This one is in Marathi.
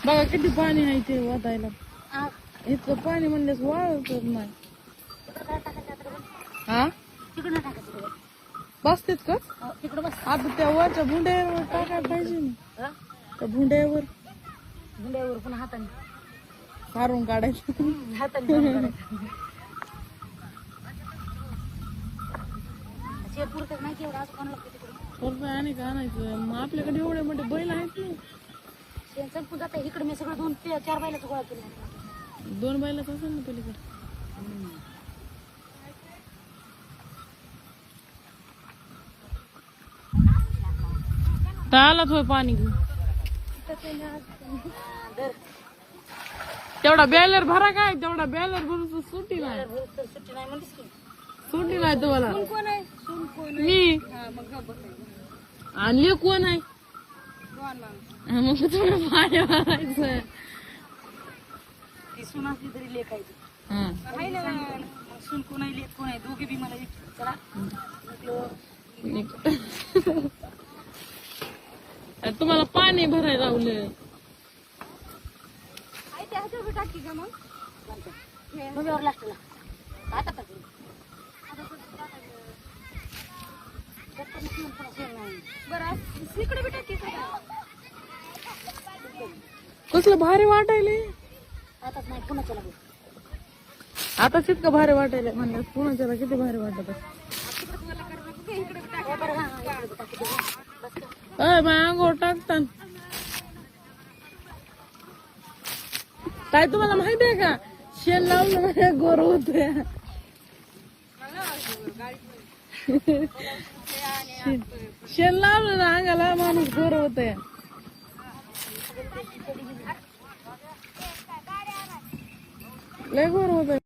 बघा किती पाणी आहे ते वाटायला. आ, इतकं पाणी म्हणल्यास वाळत नाही. तिकडं काय टाकायचं आता बघ. हा तिकडं टाकायचं तिकडं. बसतेत का हो, तिकडं बस. आता त्या वरच्या भुंड्यावर टाकायला पाहिजे ना. हा? त्या भुंड्यावर गुंड्यावर पुन्हा हाताने. काढून काढायचं. हाताने धरून काढायचं. शेत पुरतं नाही की एवढं असं कोणाला लागतं तिकडं. रुपये आणि का आणायचं मग आपल्याकडे एवढे मोठे बैल आहेत ना. शेण संपून जातं. इकडे मी सगळं 2-4 बैलाचं गोळा केलं. 2 बैलाच असेल ना पलीकडे. आलाच होय पाणी घेऊन. तेवढा बॅलर भरा काय तेवढा बॅलर भरून सुट्टी नाही. सुट्टी नाही म्हणलीस की. सुट्टी नाही तुम्हाला. कोण आहे? सून कोण आहे? मी हा, मग गप्प बसायचं. आणि लेक कोण आहे कोण माणूस? मग थोडं पाणी भरायचं. ती सून असली तरी लेख आहे ती. हा आहे ना मग सून कोण आहे लेख कोण आहे दोघे बी मला विचार. चला म्हटलं तुम्हाला पाणी भरायला लावलं. आई त्या ह्याच्यावर टाकी का मग मग लागला आता टाकली. बरं इकडे बी टाकी कसलं भारी वाटायले. आताच नाही पुन्हा चला आताच इतकं भारी वाटायला म्हणलं पुण्याच्याला किती भारी वाटत. अंघोळ टाकतात काय तुम्हाला माहिती आहे का शेण लावलं म्हणजे गोर होते. शेण लावलं ना अंगाला माणूस गोर होते. लय गोर होत.